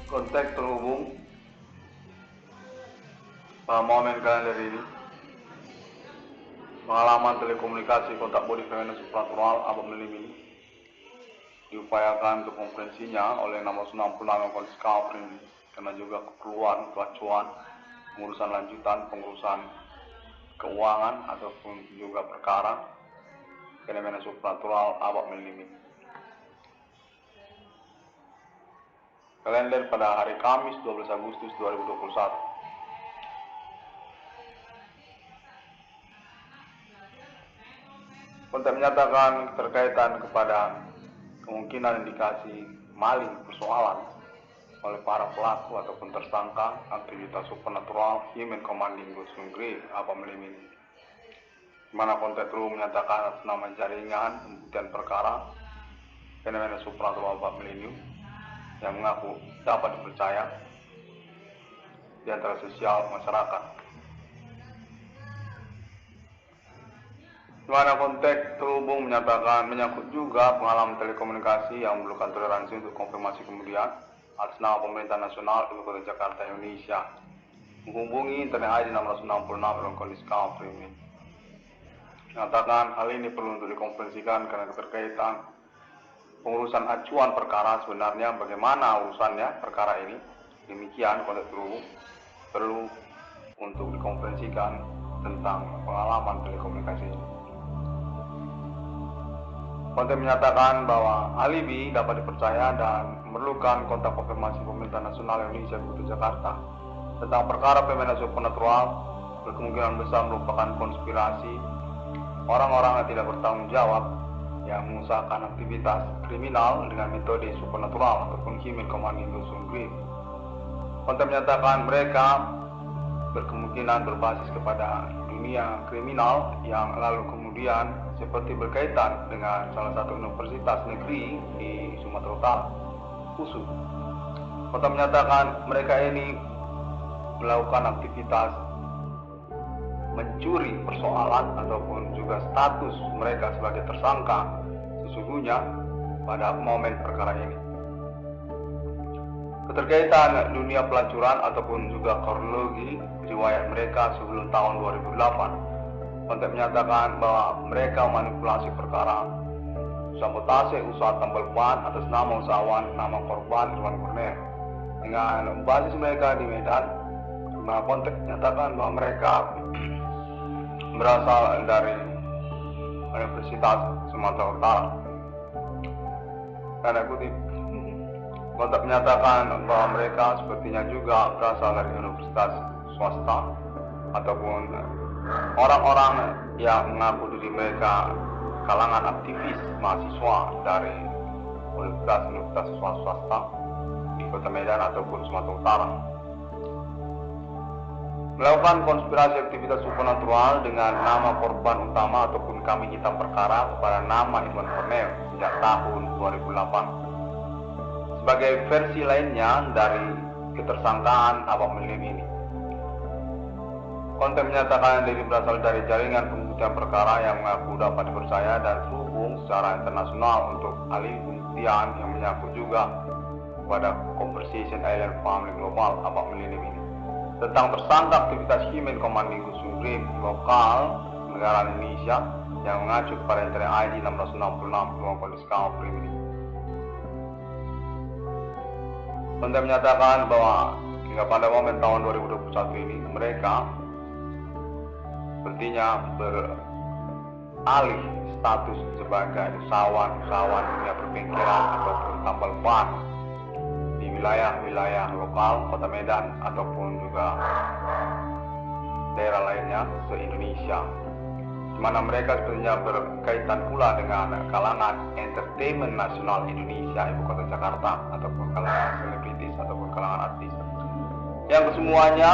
Kontak terhubung pada momen kalender ini. Pengalaman telekomunikasi kontak body fenomena supranatural abad milim ini diupayakan untuk konferensinya oleh 666 kondisi covering karena juga keperluan, pelacuan, pengurusan lanjutan, pengurusan keuangan ataupun juga perkara fenomena supranatural abad milim ini. Kalender pada hari Kamis 12 Agustus 2021. Kontak menyatakan keterkaitan kepada kemungkinan indikasi maling persoalan oleh para pelaku ataupun tersangka aktivitas supernatural human commanding ghost grave apa milim ini. Di mana kontak terhubung menyatakan atas nama jaringan pembuktian perkara fenomena supernatural apa milim yang mengaku dapat dipercaya di antara sosial masyarakat. Di mana kontak terhubung menyatakan menyangkut juga pengalaman telekomunikasi yang memerlukan toleransi untuk konfirmasi kemudian atas nama pemerintah nasional Ibu Kota Jakarta Indonesia menghubungi internet ID 666 dalam kondisi covering ini. Menyatakan hal ini perlu untuk dikonferensikan karena keterkaitan pengurusan acuan perkara sebenarnya bagaimana urusannya perkara ini. Demikian kontak terhubung perlu untuk dikonferensikan tentang pengalaman telekomunikasi ini. Kontak menyatakan bahwa alibi dapat dipercaya dan memerlukan kontak konfirmasi pemerintah nasional Indonesia Kota Jakarta tentang perkara fenomena supernatural berkemungkinan besar merupakan konspirasi orang-orang yang tidak bertanggung jawab yang mengusahakan aktivitas kriminal dengan metode supernatural ataupun human commanding ghost grave. Kontak menyatakan mereka berkemungkinan berbasis kepada dunia kriminal yang lalu kemudian seperti berkaitan dengan salah satu universitas negeri di Sumatera Utara, USU. Kontak menyatakan mereka ini melakukan aktivitas mencuri persoalan ataupun juga status mereka sebagai tersangka sesungguhnya pada momen perkara ini. Keterkaitan dunia pelacuran ataupun juga kronologi riwayat mereka sebelum tahun 2008. Kontak menyatakan bahwa mereka manipulasi perkara sabotase usaha tambal ban atas nama usahawan nama korban Irwan Cornel dengan basis mereka di Medan. Nah, kontak menyatakan bahwa mereka berasal dari Universitas Sumatera Utara. Tanda kutip. Kontak menyatakan bahwa mereka sepertinya juga berasal dari universitas swasta ataupun orang-orang yang mengaku diri mereka kalangan aktivis mahasiswa dari universitas swasta di Kota Medan ataupun Sumatera Utara. Melakukan konspirasi aktivitas supernatural dengan nama korban utama ataupun kambing hitam perkara kepada nama Irwan Cornel sejak tahun 2008. Sebagai versi lainnya dari ketersangkaan abad milim ini. Kontak menyatakan diri berasal dari jaringan pembuktian perkara yang mengaku dapat dipercaya dan terhubung secara internasional untuk ahli pembuktian yang menyangkut juga pada Conversation Island Family Global abad milim ini tentang tersangka aktivitas human commanding ghost grave lokal negara Indonesia yang mengacu pada internet ID 666 ruang kondisi covering ini. Kontak menyatakan bahwa hingga pada momen tahun 2021 ini mereka sepertinya beralih status sebagai usahawan dunia perbengkelan ataupun tambal ban di wilayah-wilayah lokal Kota Medan ataupun juga daerah lainnya se-Indonesia, di mana mereka sepertinya berkaitan pula dengan kalangan entertainment nasional Indonesia Ibu Kota Jakarta ataupun kalangan selebritis ataupun kalangan artis yang kesemuanya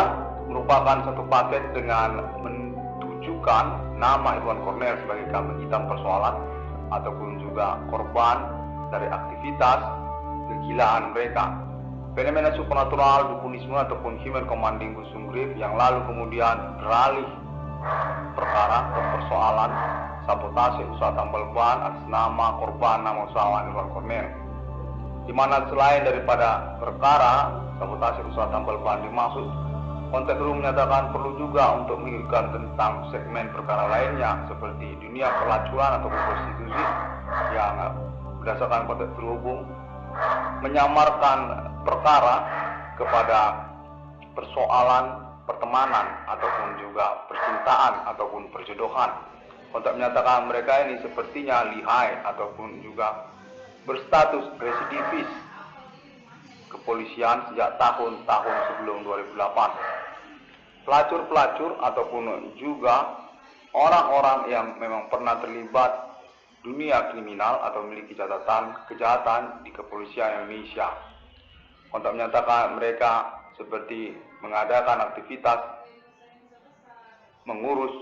merupakan satu paket dengan menunjukkan nama Irwan Cornel sebagai kambing hitam persoalan ataupun juga korban dari aktivitas kegilaan mereka fenomena supernatural, dukunisme ataupun human commanding ghost grave yang lalu kemudian beralih perkara ke persoalan sabotase usaha tambal ban atas nama korban nama usahawan Irwan Cornel di mana selain daripada perkara sabotase usaha tambal ban dimaksud, konteks dulu menyatakan perlu juga untuk memikirkan tentang segmen perkara lainnya seperti dunia pelacuran ataupun prostitusi yang berdasarkan konteks terhubung menyamarkan perkara kepada persoalan pertemanan ataupun juga percintaan ataupun perjodohan. Konteks menyatakan mereka ini sepertinya lihai ataupun juga berstatus residivis kepolisian sejak tahun-tahun sebelum 2008. Pelacur-pelacur ataupun juga orang-orang yang memang pernah terlibat dunia kriminal atau memiliki catatan kejahatan di kepolisian Indonesia. Konteks menyatakan mereka seperti mengadakan aktivitas mengurus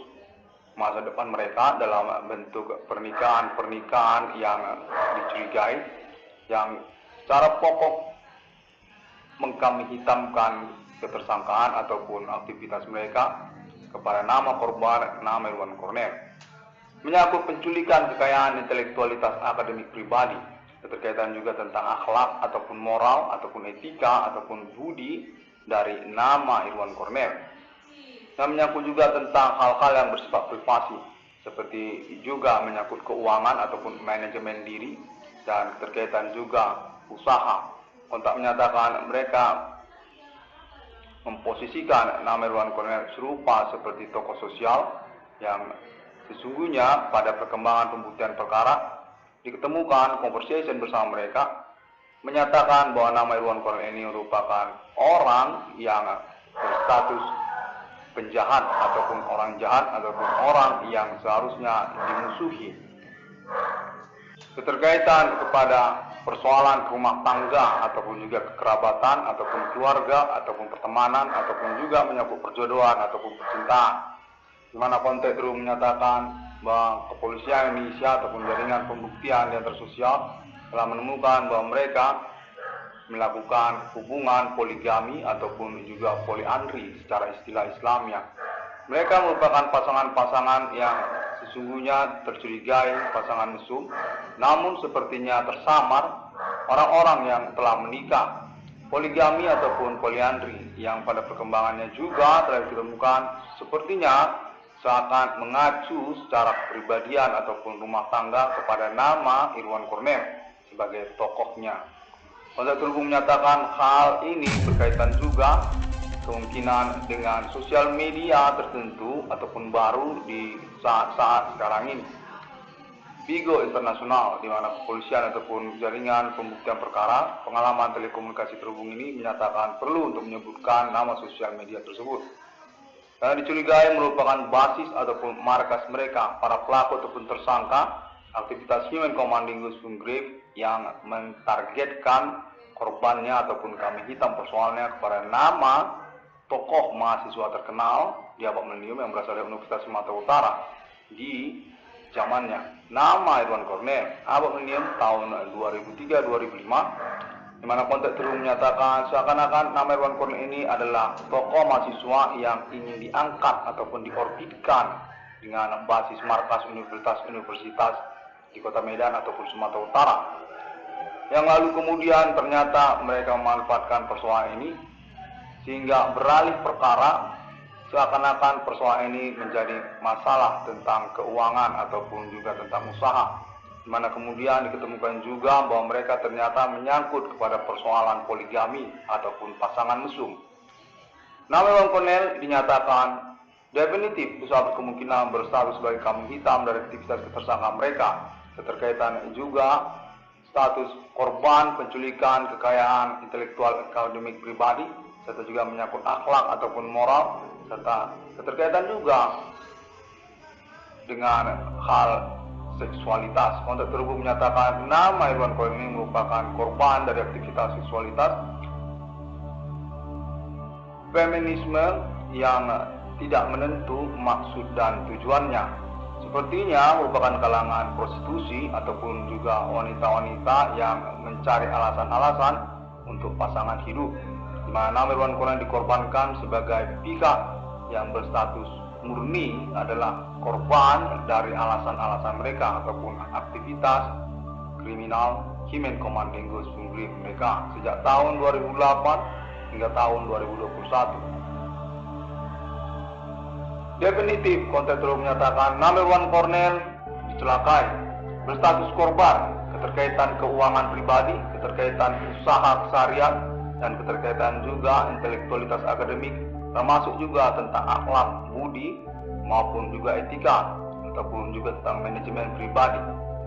masa depan mereka dalam bentuk pernikahan yang dicurigai, yang secara pokok mengkambing hitamkan ketersangkaan ataupun aktivitas mereka kepada nama korban, nama Irwan Cornel. Menyangkut penculikan kekayaan intelektualitas akademik pribadi, keterkaitan juga tentang akhlak ataupun moral ataupun etika ataupun budi dari nama Irwan Cornel. Dan menyangkut juga tentang hal-hal yang bersifat privasi, seperti juga menyangkut keuangan ataupun manajemen diri dan keterkaitan juga usaha. Kontak menyatakan mereka memposisikan nama Irwan Cornel serupa seperti tokoh sosial yang sesungguhnya pada perkembangan pembuktian perkara diketemukan conversation bersama mereka menyatakan bahwa nama Irwan Cornel ini merupakan orang yang berstatus penjahat ataupun orang jahat ataupun orang yang seharusnya dimusuhi. Keterkaitan kepada persoalan rumah tangga ataupun juga kekerabatan ataupun keluarga ataupun pertemanan ataupun juga menyangkut perjodohan ataupun percintaan, di mana konteks dulu menyatakan bahwa kepolisian Indonesia ataupun jaringan pembuktian yang tersosial telah menemukan bahwa mereka melakukan hubungan poligami ataupun juga poliandri secara istilah Islamnya. Mereka merupakan pasangan-pasangan yang sesungguhnya tercurigai pasangan mesum, namun sepertinya tersamar orang-orang yang telah menikah. Poligami ataupun poliandri yang pada perkembangannya juga telah ditemukan sepertinya seakan mengacu secara kepribadian ataupun rumah tangga kepada nama Irwan Cornel sebagai tokohnya. Konteks terhubung menyatakan hal ini berkaitan juga kemungkinan dengan sosial media tertentu ataupun baru di saat-saat sekarang ini. Bigo Internasional, di mana kepolisian ataupun jaringan pembuktian perkara pengalaman telekomunikasi terhubung ini menyatakan perlu untuk menyebutkan nama sosial media tersebut. Karena dicurigai merupakan basis ataupun markas mereka, para pelaku ataupun tersangka aktivitas human commanding Gusung Grave yang mentargetkan korbannya ataupun kambing hitam persoalannya kepada nama tokoh mahasiswa terkenal di abad milenium yang berasal dari Universitas Sumatera Utara di zamannya. Nama Irwan Cornel abad milenium tahun 2003-2005, di mana konteks terus menyatakan seakan-akan nama Irwan Cornel ini adalah tokoh mahasiswa yang ingin diangkat ataupun diorbitkan dengan basis markas universitas-universitas di Kota Medan ataupun Sumatera Utara. Yang lalu kemudian ternyata mereka memanfaatkan persoalan ini sehingga beralih perkara seakan-akan persoalan ini menjadi masalah tentang keuangan ataupun juga tentang usaha, di mana kemudian diketemukan juga bahwa mereka ternyata menyangkut kepada persoalan poligami ataupun pasangan mesum. Nama Irwan Cornel dinyatakan definitif usaha berkemungkinan berstatus sebagai kambing hitam dari aktivitas tersangka mereka. Keterkaitan juga status korban penculikan kekayaan intelektual akademik pribadi, serta juga menyangkut akhlak ataupun moral, serta keterkaitan juga dengan hal seksualitas. Konteks terhubung menyatakan nama Irwan Cornel ini merupakan korban dari aktivitas seksualitas feminisme yang tidak menentu maksud dan tujuannya. Sepertinya merupakan kalangan prostitusi ataupun juga wanita-wanita yang mencari alasan-alasan untuk pasangan hidup, di mana Irwan Cornel dikorbankan sebagai pihak yang berstatus murni adalah korban dari alasan-alasan mereka ataupun aktivitas kriminal Himen Komandingo Sungrif mereka sejak tahun 2008 hingga tahun 2021. Definitif Konten Terus menyatakan Namirwan Kornel dicelakai, berstatus korban, keterkaitan keuangan pribadi, keterkaitan usaha keseharian, dan keterkaitan juga intelektualitas akademik, termasuk juga tentang akhlak budi maupun juga etika, ataupun juga tentang manajemen pribadi,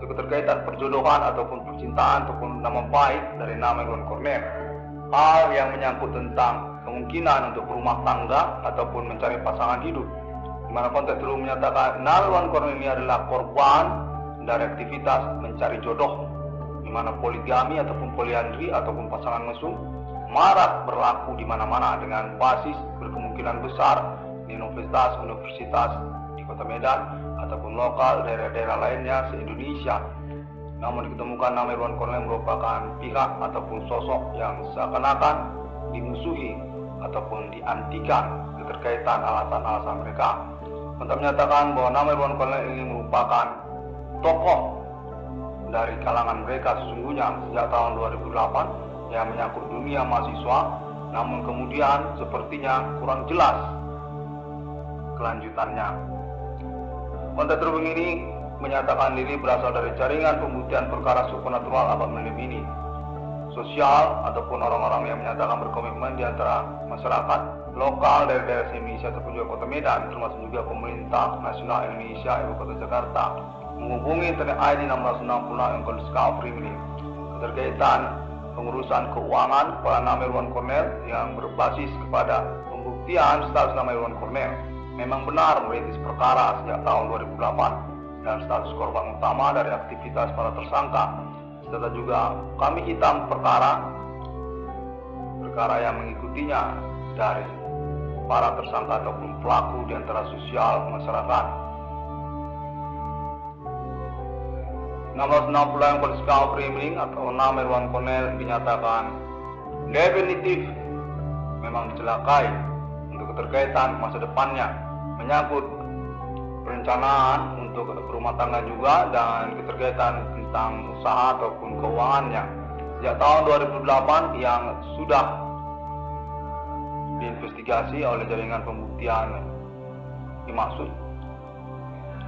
keterkaitan perjodohan ataupun percintaan ataupun nama baik dari Namirwan Kornel. Hal yang menyangkut tentang kemungkinan untuk berumah tangga ataupun mencari pasangan hidup, di mana Konten Terus menyatakan Namirwan Kornel ini adalah korban dari aktivitas mencari jodoh, di mana poligami ataupun poliandri ataupun pasangan mesum marak berlaku di mana-mana dengan basis berkemungkinan besar di universitas di Kota Medan ataupun lokal daerah-daerah lainnya se-Indonesia. Namun ditemukan Namirwan Kornel merupakan pihak ataupun sosok yang seakan-akan dimusuhi ataupun diantikan keterkaitan alasan-alasan mereka. Untuk menyatakan bahwa Namirwan Kornel ini merupakan tokoh dari kalangan mereka sesungguhnya sejak tahun 2008 yang menyangkut dunia mahasiswa, namun kemudian sepertinya kurang jelas kelanjutannya. Konten Terus ini menyatakan diri berasal dari jaringan pembuktian perkara supernatural abad milim ini, sosial ataupun orang-orang yang menyatakan berkomitmen di antara masyarakat lokal dari daerah Indonesia ataupun juga Kota Medan, termasuk juga pemerintah nasional Indonesia Ibu Kota Jakarta, menghubungi internet ID 1660 yang Discovery ini keterkaitan pengurusan keuangan kepada Namirwan Kornel yang berbasis kepada pembuktian status Namirwan Kornel memang benar merintis perkara sejak tahun 2008 dan status korban utama dari aktivitas para tersangka, serta juga kami hitam perkara yang mengikutinya dari para tersangka ataupun pelaku di antara sosial masyarakat. 1660 yang Discovery Ring atau Namirwan Kornel dinyatakan definitif memang dicelakai untuk keterkaitan masa depannya, menyangkut perencanaan untuk berumah tangga juga dan keterkaitan tentang usaha ataupun keuangannya sejak tahun 2008 yang sudah diinvestigasi oleh jaringan pembuktian dimaksud,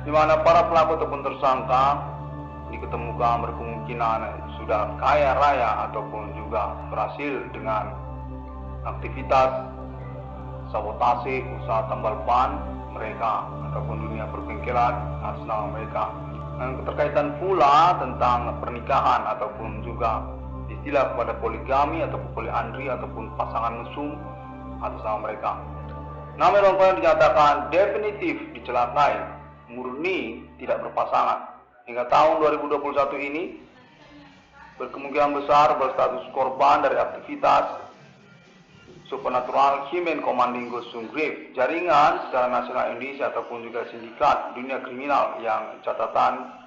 di mana para pelaku ataupun tersangka diketemukan berkemungkinan sudah kaya raya ataupun juga berhasil dengan aktivitas sabotase usaha tambal ban mereka ataupun dunia perbengkelan nasional mereka, dan keterkaitan pula tentang pernikahan ataupun juga istilah kepada poligami ataupun poliandri ataupun pasangan mesum atas nama mereka. Namirwan Kornel dinyatakan definitif dicelakai, murni tidak berpasangan. Hingga tahun 2021 ini berkemungkinan besar berstatus korban dari aktivitas supernatural Himen Komandingo Sungrif, jaringan secara nasional Indonesia ataupun juga sindikat dunia kriminal yang catatan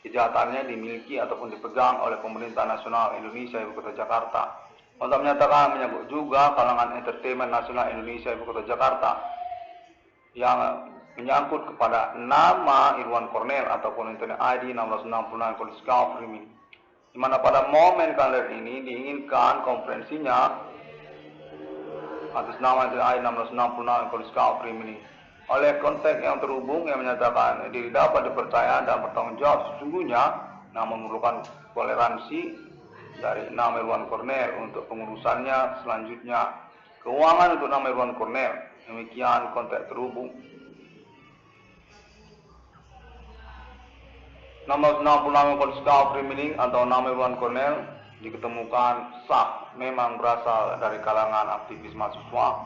kejahatannya dimiliki ataupun dipegang oleh pemerintah nasional Indonesia Ibu Kota Jakarta. Untuk menyatakan menyangkut juga kalangan entertainment nasional Indonesia Ibu Kota Jakarta yang menyangkut kepada nama Irwan Kornel ataupun internet ID 1666 Discovery ini, di mana pada momen kalender ini diinginkan konferensinya atas nama internet ID 1666 Discovery ini oleh kontak yang terhubung yang menyatakan diri dapat dipercaya dan bertanggung jawab sesungguhnya, namun memerlukan toleransi dari Namirwan Kornel untuk pengurusannya selanjutnya, keuangan untuk Namirwan Kornel. Demikian kontak terhubung 1666 Discovery Meaning atau Namirwan Kornel diketemukan sah memang berasal dari kalangan aktivis mahasiswa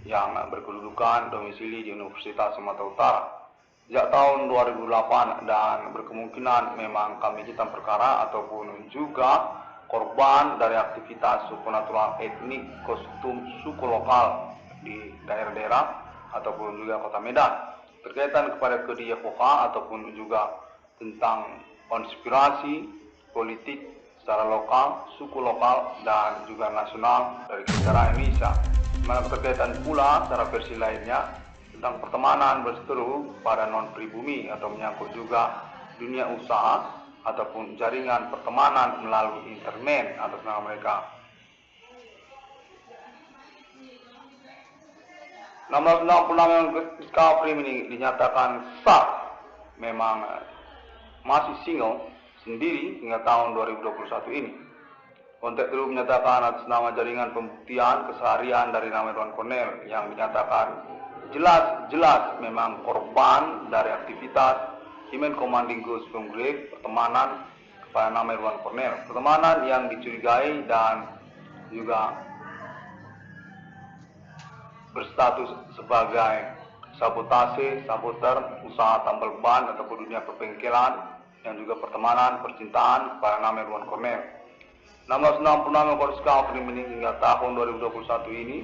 yang berkedudukan domisili di Universitas Sumatera Utara sejak tahun 2008 dan berkemungkinan memang kami hitam perkara ataupun juga korban dari aktivitas supernatural etnik kostum suku lokal di daerah-daerah ataupun juga Kota Medan terkaitan kepada Kodi Yehovah ataupun juga tentang konspirasi politik secara lokal, suku lokal dan juga nasional dari negara Indonesia. Mana berkaitan pula secara versi lainnya tentang pertemanan berseteru pada non pribumi atau menyangkut juga dunia usaha ataupun jaringan pertemanan melalui internet atas nama mereka. 666 yang discovery ini dinyatakan sah, memang masih single sendiri hingga tahun 2021 ini. Kontak dulu menyatakan atas nama jaringan pembuktian keseharian dari nama Irwan Cornell yang dinyatakan jelas memang korban dari aktivitas Human Commanding Ghost from Grave, pertemanan kepada nama Irwan Cornell. Pertemanan yang dicurigai dan juga berstatus sebagai saboter, usaha tambal ban ataupun dunia perbengkelan, yang juga pertemanan, percintaan kepada nama Irwan Cornell. 666 yang discovery hingga tahun 2021 ini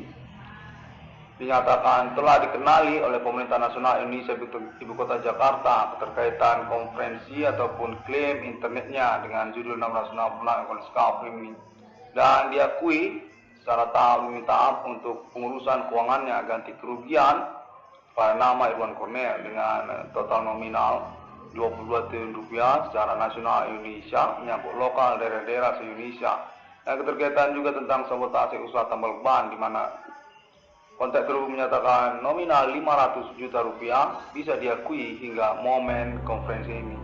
dinyatakan telah dikenali oleh pemerintah nasional Indonesia Ibu Kota Jakarta keterkaitan konferensi ataupun klaim internetnya dengan judul 666 yang discovery ini, dan diakui secara tahap untuk pengurusan keuangannya ganti kerugian pada nama Irwan Cornell dengan total nominal 22 triliun rupiah secara nasional Indonesia menyangkut lokal daerah-daerah se-Indonesia. Dan keterkaitan juga tentang sabotase usaha tambal ban, di mana kontak terhubung menyatakan nominal 500 juta rupiah bisa diakui hingga momen konferensi ini.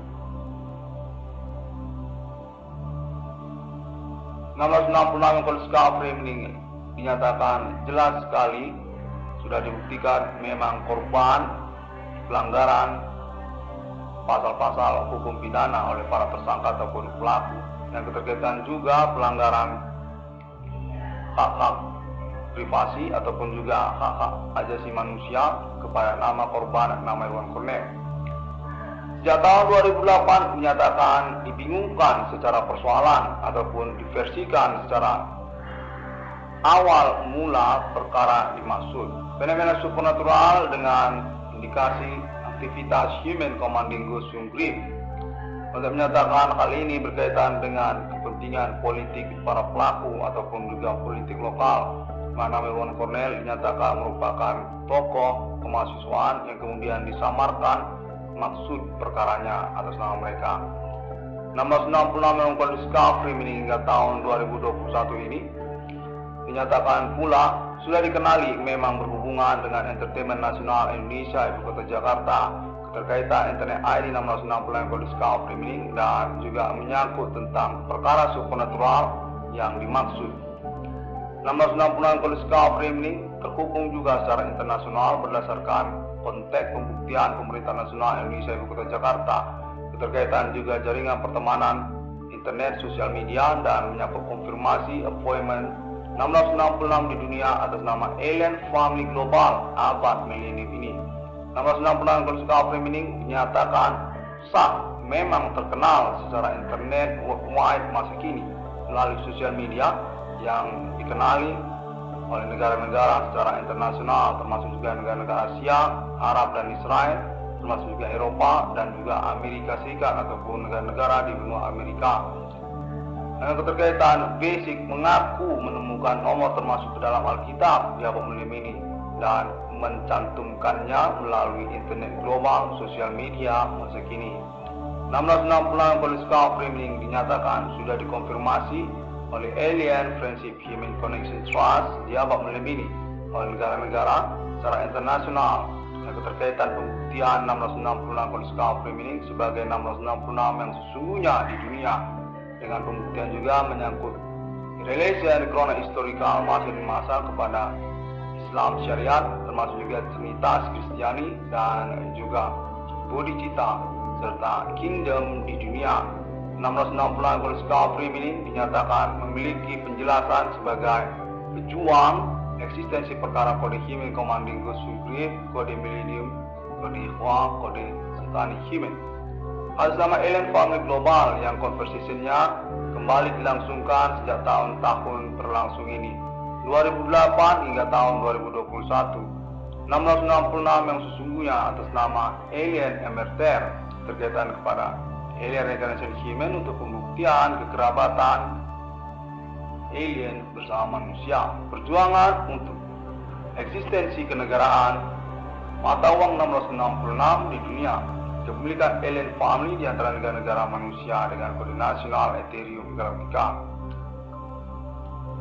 666 yang discovery ini dinyatakan jelas sekali sudah dibuktikan memang korban pelanggaran pasal-pasal hukum pidana oleh para tersangka ataupun pelaku, yang keterkaitan juga pelanggaran hak-hak privasi ataupun juga hak-hak asasi manusia kepada nama korban nama Irwan Cornell. Sejak tahun 2008 dinyatakan dibingungkan secara persoalan ataupun diversikan secara awal mula perkara dimaksud fenomena supernatural dengan indikasi aktivitas Human Commanding Ghost from Grave. Untuk menyatakan hal ini berkaitan dengan kepentingan politik para pelaku ataupun juga politik lokal, mana Irwan Cornell dinyatakan merupakan tokoh kemahasiswaan yang kemudian disamarkan maksud perkaranya atas nama mereka. 666 yang discovery hingga tahun 2021 ini dinyatakan pula sudah dikenali memang berhubungan dengan Entertainment Nasional Indonesia Ibu Kota Jakarta, keterkaitan internet ID 666 yang discovery ini, dan juga menyangkut tentang perkara supernatural yang dimaksud. 666 discovery ini terhubung juga secara internasional berdasarkan konteks pembuktian pemerintah nasional Indonesia Ibu Kota Jakarta, keterkaitan juga jaringan pertemanan internet, sosial media, dan menyangkut konfirmasi appointment 666 di dunia atas nama Alien Family Global abad milenium ini. 666 discovery ini dinyatakan sah, memang terkenal secara internet worldwide masa kini melalui sosial media yang dikenali oleh negara-negara secara internasional, termasuk juga negara-negara Asia, Arab dan Israel, termasuk juga Eropa dan juga Amerika Serikat ataupun negara-negara di benua Amerika. Dengan keterkaitan basic mengaku menemukan nomor termasuk ke dalam Alkitab di abad milenium ini dan mencantumkannya melalui internet global, sosial media masa kini. 666 discovery ini dinyatakan sudah dikonfirmasi oleh Alien Friendship Human Connection Trust di abad milenium ini oleh negara-negara secara internasional. Dengan keterkaitan pembuktian 666 discovery ini sebagai 666 yang sesungguhnya di dunia, dengan pembuktian juga menyangkut relation krono historical masa demi masa kepada Islam syariat, termasuk juga Trinitas Kristiani dan juga bodhicitta serta kingdom di dunia. 666 discovery ini dinyatakan memiliki penjelasan sebagai pejuang eksistensi perkara kode Human Commanding Ghost from Grave, kode millennium, kode ikhwa, kode satanic human. Atas nama Alien Family Global yang conversation-nya kembali dilangsungkan sejak tahun-tahun berlangsung ini, 2008 hingga tahun 2021. 666 yang sesungguhnya atas nama Alien Emerter terkaitan kepada Alien Reincarnation Human untuk pembuktian kekerabatan alien bersama manusia, perjuangan untuk eksistensi kenegaraan mata uang 666 di dunia, kepemilikan alien family di antara negara-negara manusia dengan kode nasional Ethereum Galactica.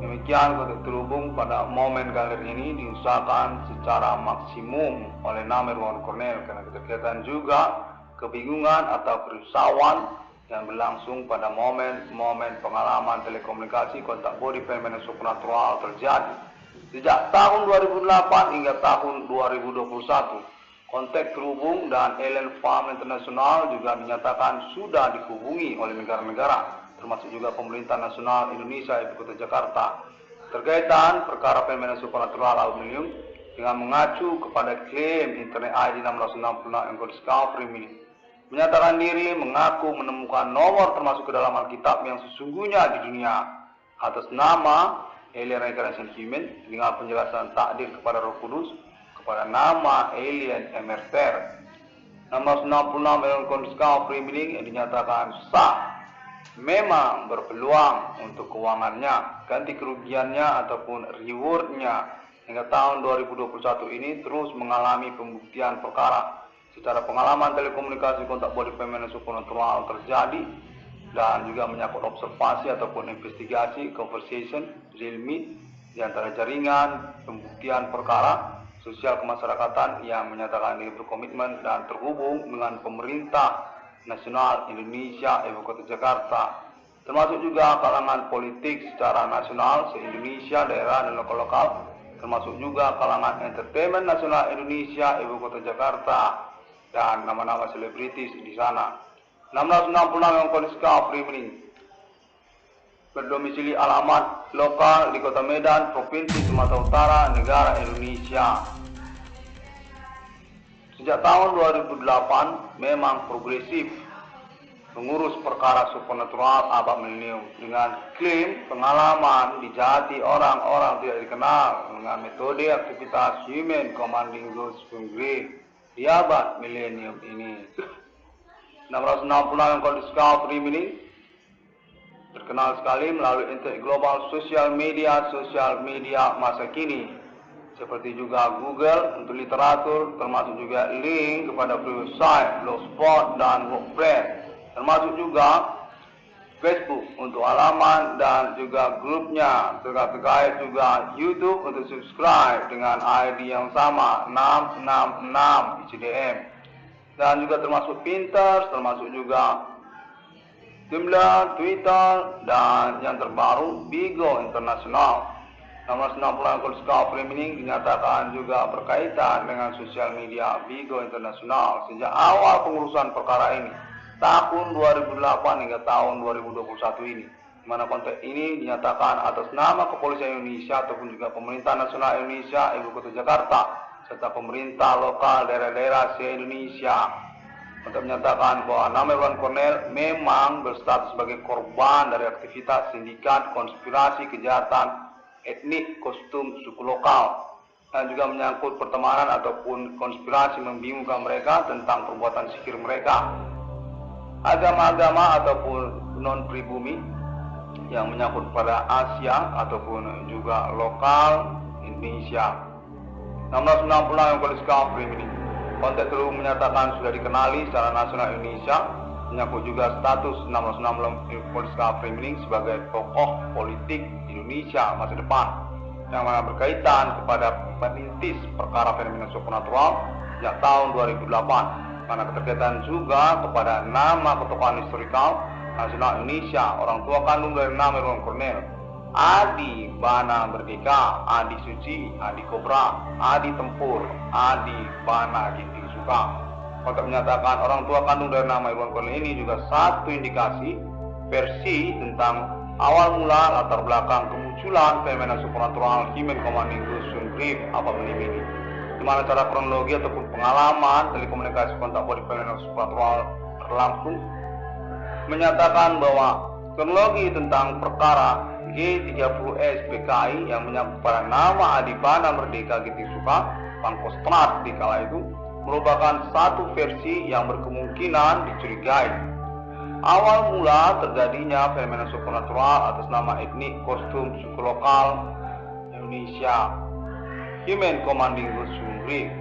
Demikian kode terhubung pada momen galeri ini diusahakan secara maksimum oleh Namer Wan Cornell karena keterkaitan juga kebingungan atau kerisauan yang berlangsung pada momen-momen pengalaman telekomunikasi kontak body fenomena supernatural terjadi sejak tahun 2008 hingga tahun 2021. Kontak terhubung dan alien farm internasional juga dinyatakan sudah dihubungi oleh negara-negara, termasuk juga pemerintah nasional Indonesia ibu kota Jakarta, terkaitan perkara fenomena supernatural aluminium dengan mengacu kepada klaim internet ID 666 yang discovery milik. Menyatakan diri mengaku menemukan nomor termasuk ke dalam Alkitab yang sesungguhnya di dunia atas nama Alien Reincarnation Human dengan penjelasan takdir kepada Roh Kudus pada nama Alien Emerter. 666 Alien Discovery Meaning yang dinyatakan sah, memang berpeluang untuk keuangannya, ganti kerugiannya ataupun rewardnya hingga tahun 2021 ini terus mengalami pembuktian perkara secara pengalaman telekomunikasi kontak body fenomena supernatural terjadi dan juga menyangkut observasi ataupun investigasi conversation real meet di antara jaringan pembuktian perkara sosial kemasyarakatan yang menyatakan diri berkomitmen dan terhubung dengan pemerintah nasional Indonesia ibu kota Jakarta, termasuk juga kalangan politik secara nasional se-Indonesia, daerah dan lokal-lokal, termasuk juga kalangan entertainment nasional Indonesia ibu kota Jakarta dan nama-nama selebritis di sana. 666 yang Discovery Meaning berdomisili alamat lokal di Kota Medan, Provinsi Sumatera Utara, negara Indonesia. Sejak tahun 2008 memang progresif mengurus perkara supernatural abad milenium dengan klaim pengalaman dijahati orang-orang tidak dikenal dengan metode aktivitas human commanding ghost from grave di abad milenium ini. 666 yang Discovery Meaning terkenal sekali melalui internet global sosial media masa kini seperti juga Google untuk literatur, termasuk juga link kepada website, blogspot dan WordPress, termasuk juga Facebook untuk halaman dan juga grupnya, terkait juga YouTube untuk subscribe dengan ID yang sama 666 ICDM, dan juga termasuk Pinterest, termasuk juga Tumblr, Twitter, dan yang terbaru Bigo Internasional. 660 Discovery Meaning dinyatakan juga berkaitan dengan sosial media Bigo Internasional sejak awal pengurusan perkara ini tahun 2008 hingga tahun 2021 ini, di mana konteks ini dinyatakan atas nama Kepolisian Indonesia ataupun juga Pemerintah Nasional Indonesia ibu kota Jakarta serta pemerintah lokal daerah-daerah se-Indonesia untuk menyatakan bahwa Namer Wan Cornell memang berstatus sebagai korban dari aktivitas sindikat konspirasi kejahatan etnik kostum suku lokal dan juga menyangkut pertemanan ataupun konspirasi membingungkan mereka tentang perbuatan sihir mereka, agama-agama ataupun non-pribumi yang menyangkut pada Asia ataupun juga lokal Indonesia. 666 yang Discovery ini konteks terhubung menyatakan sudah dikenali secara nasional Indonesia, menyangkut juga status 666 Discovery Meaning sebagai tokoh politik Indonesia masa depan yang mana berkaitan kepada perintis perkara fenomena supernatural sejak tahun 2008, karena keterkaitan juga kepada nama ketokohan historikal nasional Indonesia, orang tua kandung dari Namer Wan Cornell, Adi Bana Merdeka, Adi Suci, Adi Kobra, Adi Tempur, Adi Bana Ginting Suka. Untuk menyatakan orang tua kandung dari nama Iwan Cornell ini juga satu indikasi versi tentang awal mula latar belakang kemunculan fenomena supernatural human commanding ghost from grave apa ini, di mana cara kronologi ataupun pengalaman telekomunikasi kontak body fenomena supernatural berlangsung, menyatakan bahwa kronologi tentang perkara G30S PKI yang menyangkut pada nama Adi Bana Merdeka Ginting Suka Pangkostrat di kala itu merupakan satu versi yang berkemungkinan dicurigai. Awal mula terjadinya fenomena supernatural atas nama etnik kostum suku lokal Indonesia Human Commanding Ghost from Grave.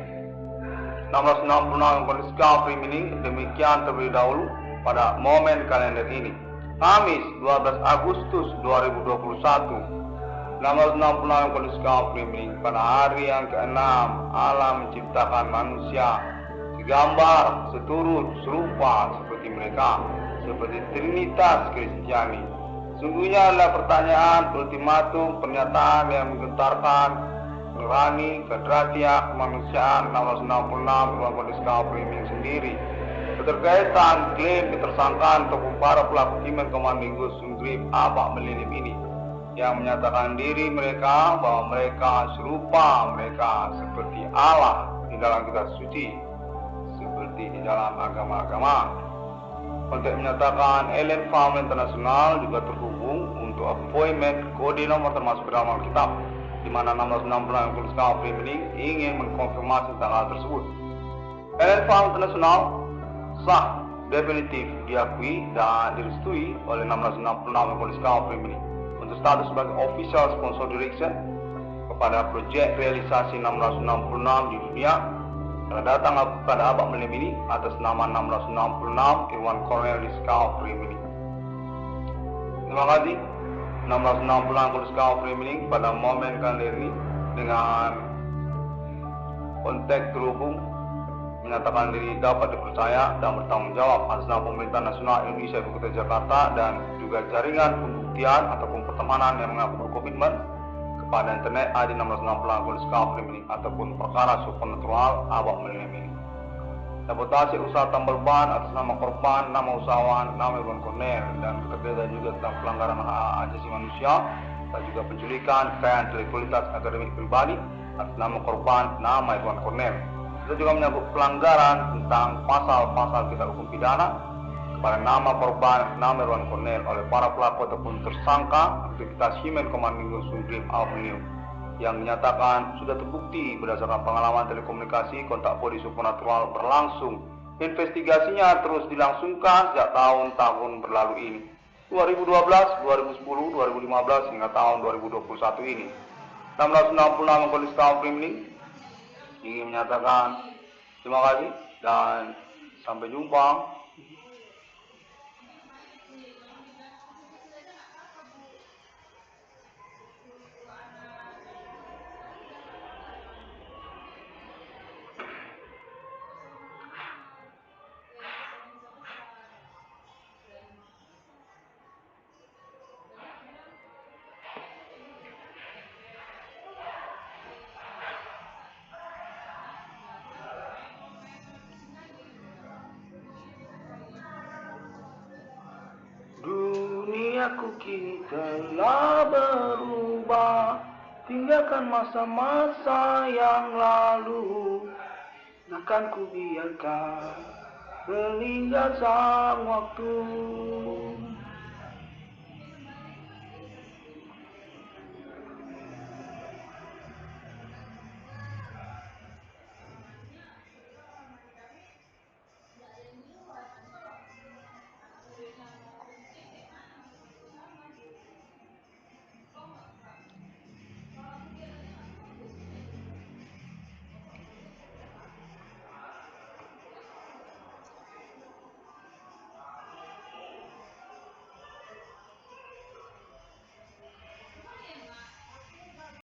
666 1666 Kondisi ini demikian terlebih dahulu pada momen kalender ini. Kamis 12 Agustus 2021. 1666 Kondisi ini pada hari yang ke-6 Allah menciptakan manusia segambar, seturut, serupa seperti mereka, seperti Trinitas Kristiani. Sungguhnya adalah pertanyaan, ultimatum, pernyataan yang menggetarkan nurani, kedratia, kemanusiaan 1666 ruang kondisi ini sendiri. Keterkaitan, klaim, ketersangkaan ataupun para pelaku Kimen Komandinggus Sungrip Abak Melilim ini yang menyatakan diri mereka bahwa mereka serupa mereka seperti Allah di dalam kitab suci, seperti di dalam agama-agama. Untuk menyatakan Ellen Farm Internasional juga terhubung untuk appointment kode nomor termasuk dalam Alkitab, di mana 1666 Kondisi ini ingin mengkonfirmasi tentang hal tersebut. Ellen Farm Internasional sah, definitif diakui dan direstui oleh 1666 Kondisi ini untuk status sebagai official sponsor direction kepada proyek realisasi 1666 di dunia. Telah datang pada Abak Melilim ini atas nama 1666 Irwan Cornel Discovery ini. Terima kasih 1666 Discovery ini pada momen kali ini dengan konteks terhubung menyatakan diri dapat dipercaya dan bertanggung jawab atas nama Pemerintah Nasional Indonesia Ibu Kota Jakarta dan juga jaringan pembuktian ataupun pertemanan yang mengaku berkomitmen kepada internet ID 1666 Discovery ini ataupun perkara supernatural Abak Melilim ini. Sabotase usaha tambal ban atas nama korban, nama usahawan, nama Irwan Cornel, dan keterkaitan juga tentang pelanggaran hak asasi manusia dan juga penculikan, kekayaan intelektualitas akademik pribadi atas nama korban, nama Irwan Cornel. Kita juga menyangkut pelanggaran tentang pasal-pasal kitab hukum pidana kepada nama korban, nama Irwan Cornel oleh para pelaku ataupun tersangka aktivitas Human Commanding Sungrip Avenue yang menyatakan sudah terbukti berdasarkan pengalaman telekomunikasi kontak poli supernatural berlangsung. Investigasinya terus dilangsungkan sejak tahun-tahun berlalu ini, 2012, 2010, 2015 hingga tahun 2021 ini. 1666 Kondisi ini ingin menyatakan terima kasih dan sampai jumpa. Duniaku kini telah berubah, tinggalkan masa-masa yang lalu. Akan ku biarkan meninggal sang waktu.